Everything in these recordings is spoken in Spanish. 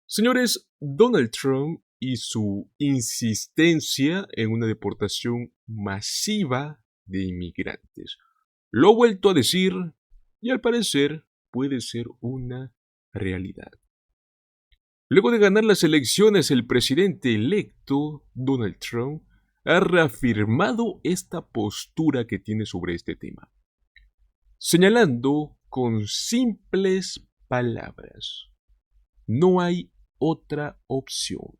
Señores, Donald Trump y su insistencia en una deportación masiva de inmigrantes. Lo ha vuelto a decir y al parecer puede ser una realidad. Luego de ganar las elecciones, el presidente electo, Donald Trump, ha reafirmado esta postura que tiene sobre este tema, señalando con simples palabras: no hay otra opción,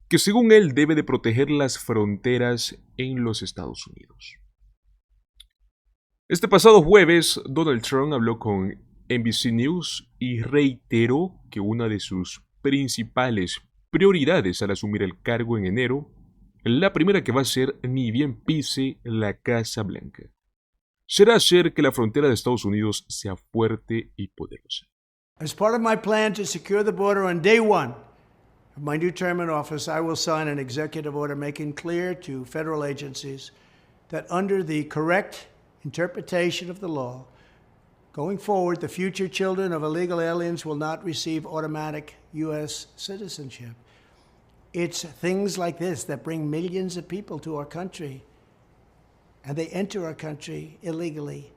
que según él debe de proteger las fronteras en los Estados Unidos. Este pasado jueves, Donald Trump habló con NBC News y reiteró que una de sus principales prioridades al asumir el cargo en enero, la primera que va a hacer ni bien pise la Casa Blanca, será hacer que la frontera de Estados Unidos sea fuerte y poderosa. As part of my plan to secure the border on day one of my new term in office, I will sign an executive order making clear to federal agencies that under the correct interpretation of the law, going forward, the future children of illegal aliens will not receive automatic U.S. citizenship. It's things like this that bring millions of people to our country, and they enter our country illegally.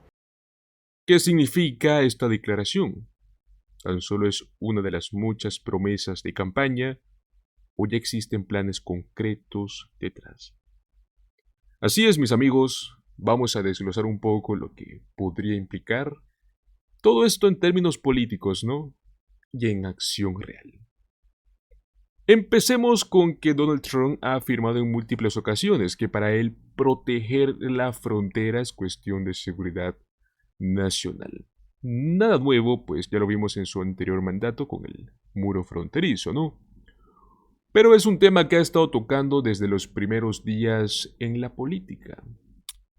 ¿Qué significa esta declaración? ¿Tan solo es una de las muchas promesas de campaña o ya existen planes concretos detrás? Así es, mis amigos, vamos a desglosar un poco lo que podría implicar todo esto en términos políticos, ¿no? Y en acción real. Empecemos con que Donald Trump ha afirmado en múltiples ocasiones que para él proteger la frontera es cuestión de seguridad nacional. Nada nuevo, pues ya lo vimos en su anterior mandato con el muro fronterizo, ¿no? Pero es un tema que ha estado tocando desde los primeros días en la política,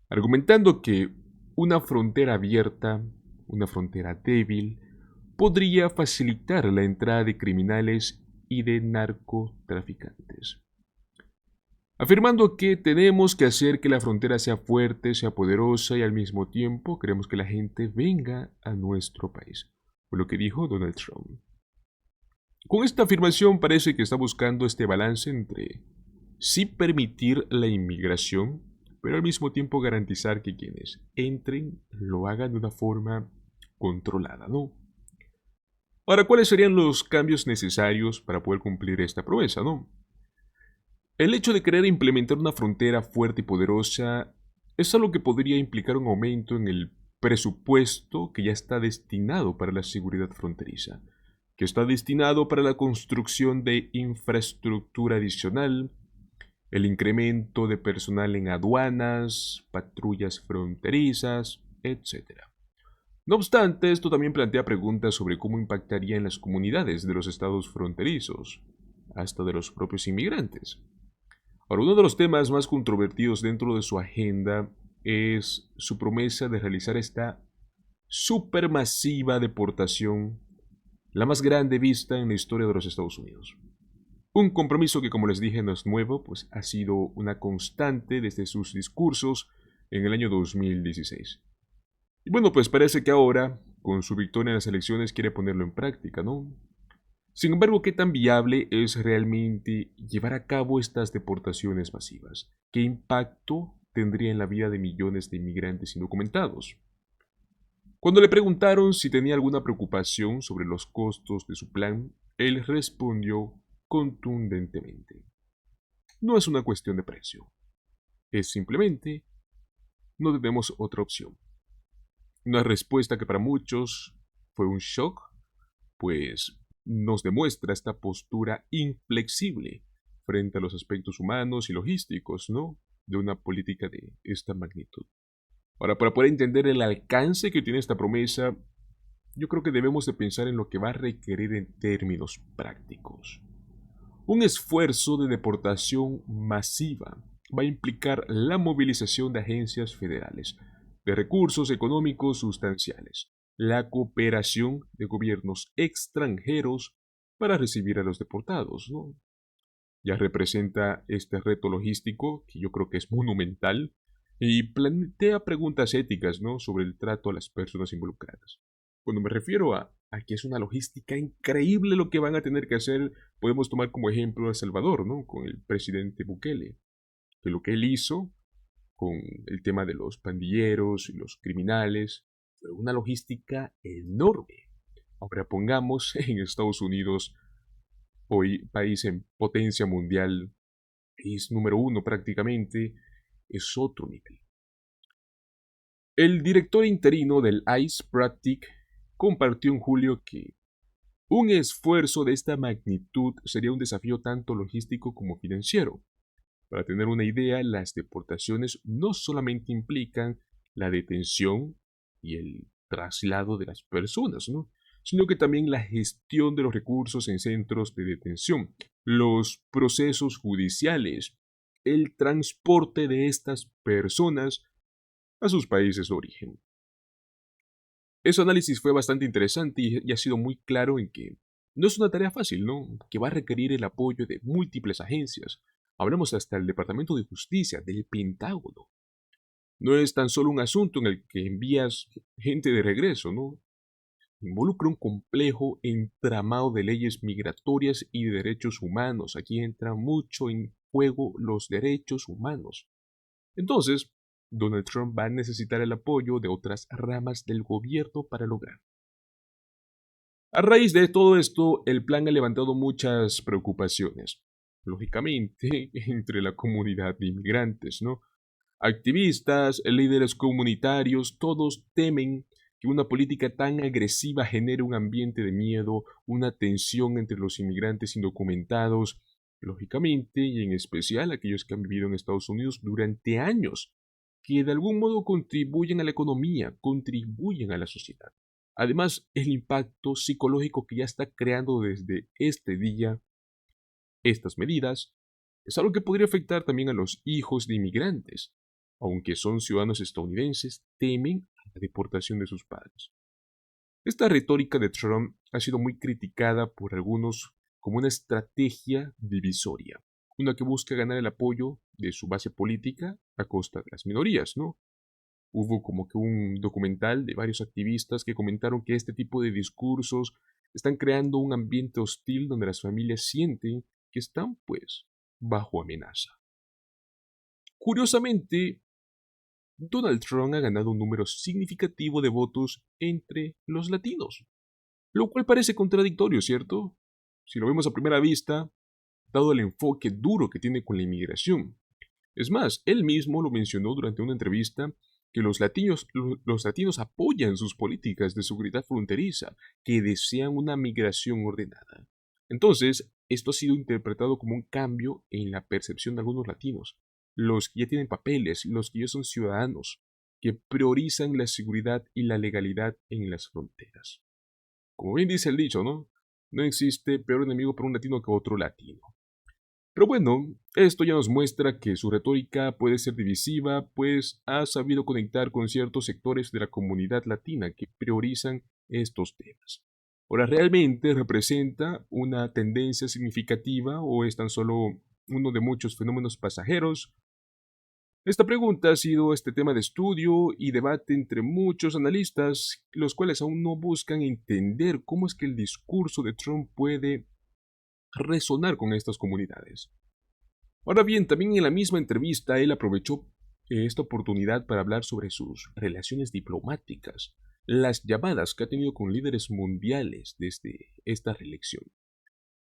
argumentando que una frontera abierta, una frontera débil, podría facilitar la entrada de criminales y de narcotraficantes, afirmando que tenemos que hacer que la frontera sea fuerte, sea poderosa y al mismo tiempo queremos que la gente venga a nuestro país, fue lo que dijo Donald Trump. Con esta afirmación parece que está buscando este balance entre sí permitir la inmigración, pero al mismo tiempo garantizar que quienes entren lo hagan de una forma controlada, ¿no? Ahora, ¿cuáles serían los cambios necesarios para poder cumplir esta promesa, no? El hecho de querer implementar una frontera fuerte y poderosa es algo que podría implicar un aumento en el presupuesto que ya está destinado para la seguridad fronteriza, que está destinado para la construcción de infraestructura adicional, el incremento de personal en aduanas, patrullas fronterizas, etc. No obstante, esto también plantea preguntas sobre cómo impactaría en las comunidades de los estados fronterizos, hasta de los propios inmigrantes. Ahora, uno de los temas más controvertidos dentro de su agenda es su promesa de realizar esta supermasiva deportación, la más grande vista en la historia de los Estados Unidos. Un compromiso que, como les dije, no es nuevo, pues ha sido una constante desde sus discursos en el año 2016. Y bueno, pues parece que ahora, con su victoria en las elecciones, quiere ponerlo en práctica, ¿no? Sin embargo, ¿qué tan viable es realmente llevar a cabo estas deportaciones masivas? ¿Qué impacto tendría en la vida de millones de inmigrantes indocumentados? Cuando le preguntaron si tenía alguna preocupación sobre los costos de su plan, él respondió contundentemente: no es una cuestión de precio, es simplemente no tenemos otra opción. Una respuesta que para muchos fue un shock, pues nos demuestra esta postura inflexible frente a los aspectos humanos y logísticos, ¿no?, de una política de esta magnitud. Ahora, para poder entender el alcance que tiene esta promesa, yo creo que debemos de pensar en lo que va a requerir en términos prácticos. Un esfuerzo de deportación masiva va a implicar la movilización de agencias federales, de recursos económicos sustanciales, la cooperación de gobiernos extranjeros para recibir a los deportados, ¿no? Ya representa este reto logístico, que yo creo que es monumental, y plantea preguntas éticas, ¿no?, sobre el trato a las personas involucradas. Cuando me refiero a aquí es una logística increíble lo que van a tener que hacer. Podemos tomar como ejemplo a El Salvador, ¿no? Con el presidente Bukele, que lo que él hizo con el tema de los pandilleros y los criminales fue una logística enorme. Ahora pongamos en Estados Unidos, hoy país en potencia mundial, país número uno prácticamente, es otro nivel. El director interino del ICE, Brad Tick, compartió en julio que un esfuerzo de esta magnitud sería un desafío tanto logístico como financiero. Para tener una idea, las deportaciones no solamente implican la detención y el traslado de las personas, ¿no? Sino que también la gestión de los recursos en centros de detención, los procesos judiciales, el transporte de estas personas a sus países de origen. Ese análisis fue bastante interesante y ha sido muy claro en que no es una tarea fácil, ¿no? Que va a requerir el apoyo de múltiples agencias. Hablamos hasta el Departamento de Justicia, del Pentágono. No es tan solo un asunto en el que envías gente de regreso, ¿no? Involucra un complejo entramado de leyes migratorias y de derechos humanos. Aquí entra mucho en juego los derechos humanos. Entonces, Donald Trump va a necesitar el apoyo de otras ramas del gobierno para lograr. A raíz de todo esto, el plan ha levantado muchas preocupaciones, lógicamente, entre la comunidad de inmigrantes, ¿no? Activistas, líderes comunitarios, todos temen que una política tan agresiva genere un ambiente de miedo, una tensión entre los inmigrantes indocumentados, lógicamente, y en especial aquellos que han vivido en Estados Unidos durante años, que de algún modo contribuyen a la economía, contribuyen a la sociedad. Además, el impacto psicológico que ya está creando desde este día estas medidas es algo que podría afectar también a los hijos de inmigrantes. Aunque son ciudadanos estadounidenses, temen a la deportación de sus padres. Esta retórica de Trump ha sido muy criticada por algunos como una estrategia divisoria, una que busca ganar el apoyo de su base política a costa de las minorías, ¿no? Hubo como que un documental de varios activistas que comentaron que este tipo de discursos están creando un ambiente hostil donde las familias sienten que están, pues, bajo amenaza. Curiosamente, Donald Trump ha ganado un número significativo de votos entre los latinos, lo cual parece contradictorio, ¿cierto? Si lo vemos a primera vista, dado el enfoque duro que tiene con la inmigración. Es más, él mismo lo mencionó durante una entrevista que los latinos apoyan sus políticas de seguridad fronteriza, que desean una migración ordenada. Entonces, esto ha sido interpretado como un cambio en la percepción de algunos latinos, los que ya tienen papeles, los que ya son ciudadanos, que priorizan la seguridad y la legalidad en las fronteras. Como bien dice el dicho, ¿no? No existe peor enemigo para un latino que otro latino. Pero bueno, esto ya nos muestra que su retórica puede ser divisiva, pues ha sabido conectar con ciertos sectores de la comunidad latina que priorizan estos temas. Ahora, ¿realmente representa una tendencia significativa o es tan solo uno de muchos fenómenos pasajeros? Esta pregunta ha sido este tema de estudio y debate entre muchos analistas, los cuales aún no buscan entender cómo es que el discurso de Trump puede resonar con estas comunidades. Ahora bien, también en la misma entrevista él aprovechó esta oportunidad para hablar sobre sus relaciones diplomáticas, las llamadas que ha tenido con líderes mundiales desde esta reelección.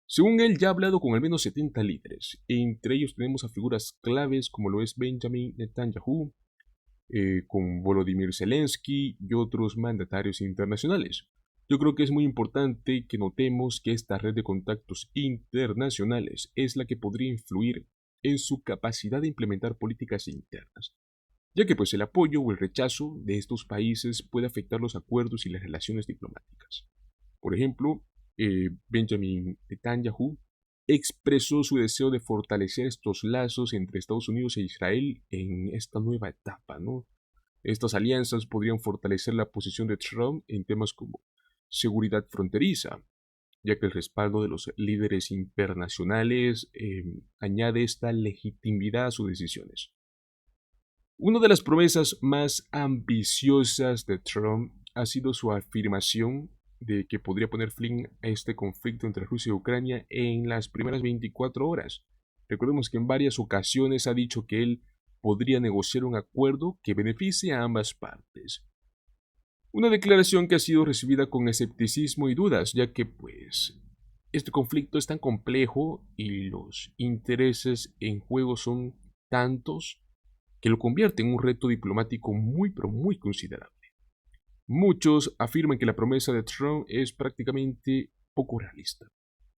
Según él, ya ha hablado con al menos 70 líderes, entre ellos tenemos a figuras claves como lo es Benjamin Netanyahu, con Volodymyr Zelensky y otros mandatarios internacionales. Yo creo que es muy importante que notemos que esta red de contactos internacionales es la que podría influir en su capacidad de implementar políticas internas, ya que pues el apoyo o el rechazo de estos países puede afectar los acuerdos y las relaciones diplomáticas. Por ejemplo, Benjamin Netanyahu expresó su deseo de fortalecer estos lazos entre Estados Unidos e Israel en esta nueva etapa, ¿no? Estas alianzas podrían fortalecer la posición de Trump en temas como seguridad fronteriza, ya que el respaldo de los líderes internacionales añade esta legitimidad a sus decisiones. Una de las promesas más ambiciosas de Trump ha sido su afirmación de que podría poner fin a este conflicto entre Rusia y Ucrania en las primeras 24 horas. Recordemos que en varias ocasiones ha dicho que él podría negociar un acuerdo que beneficie a ambas partes. Una declaración que ha sido recibida con escepticismo y dudas, ya que este conflicto es tan complejo y los intereses en juego son tantos que lo convierte en un reto diplomático muy pero muy considerable. Muchos afirman que la promesa de Trump es prácticamente poco realista.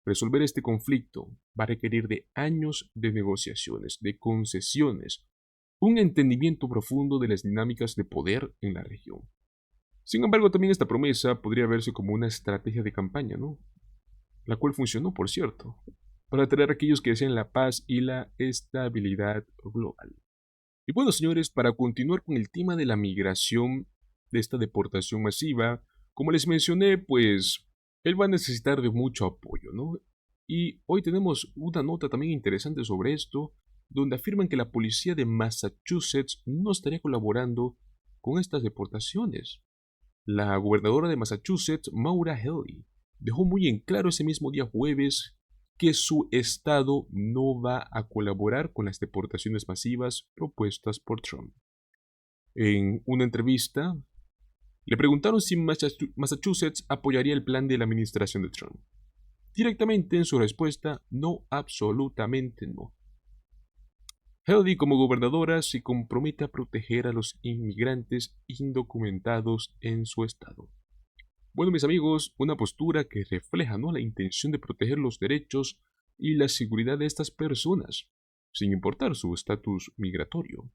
Resolver este conflicto va a requerir de años de negociaciones, de concesiones, un entendimiento profundo de las dinámicas de poder en la región. Sin embargo, también esta promesa podría verse como una estrategia de campaña, ¿no? La cual funcionó, por cierto, para atraer a aquellos que desean la paz y la estabilidad global. Y bueno, señores, para continuar con el tema de la migración, de esta deportación masiva, como les mencioné, él va a necesitar de mucho apoyo, ¿no? Y hoy tenemos una nota también interesante sobre esto, donde afirman que la policía de Massachusetts no estaría colaborando con estas deportaciones. La gobernadora de Massachusetts, Maura Healey, dejó muy en claro ese mismo día jueves que su estado no va a colaborar con las deportaciones masivas propuestas por Trump. En una entrevista, le preguntaron si Massachusetts apoyaría el plan de la administración de Trump. Directamente en su respuesta, no, absolutamente no. Healey, como gobernadora, se compromete a proteger a los inmigrantes indocumentados en su estado. Bueno, mis amigos, una postura que refleja, ¿no?, la intención de proteger los derechos y la seguridad de estas personas, sin importar su estatus migratorio.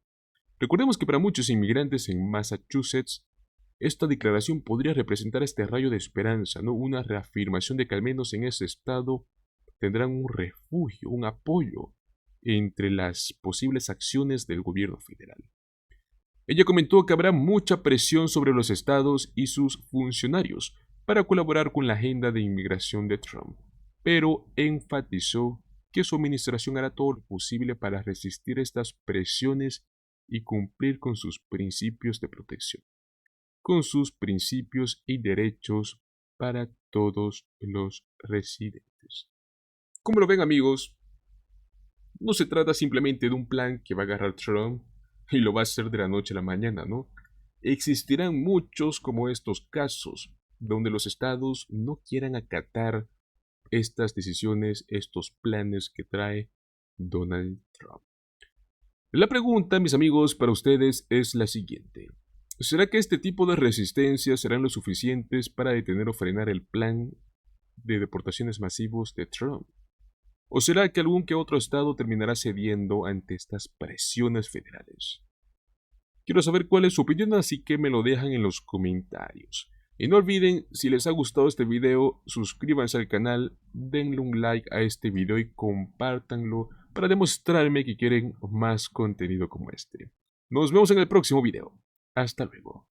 Recordemos que para muchos inmigrantes en Massachusetts, esta declaración podría representar este rayo de esperanza, ¿no?, una reafirmación de que al menos en ese estado tendrán un refugio, un apoyo entre las posibles acciones del gobierno federal. Ella comentó que habrá mucha presión sobre los estados y sus funcionarios para colaborar con la agenda de inmigración de Trump, pero enfatizó que su administración hará todo lo posible para resistir estas presiones y cumplir con sus principios de protección, con sus principios y derechos para todos los residentes. Como lo ven, amigos, no se trata simplemente de un plan que va a agarrar Trump y lo va a hacer de la noche a la mañana, ¿no? Existirán muchos como estos casos, donde los estados no quieran acatar estas decisiones, estos planes que trae Donald Trump. La pregunta, mis amigos, para ustedes es la siguiente. ¿Será que este tipo de resistencias serán lo suficientes para detener o frenar el plan de deportaciones masivos de Trump? ¿O será que algún que otro estado terminará cediendo ante estas presiones federales? Quiero saber cuál es su opinión, así que me lo dejan en los comentarios. Y no olviden, si les ha gustado este video, suscríbanse al canal, denle un like a este video y compártanlo para demostrarme que quieren más contenido como este. Nos vemos en el próximo video. Hasta luego.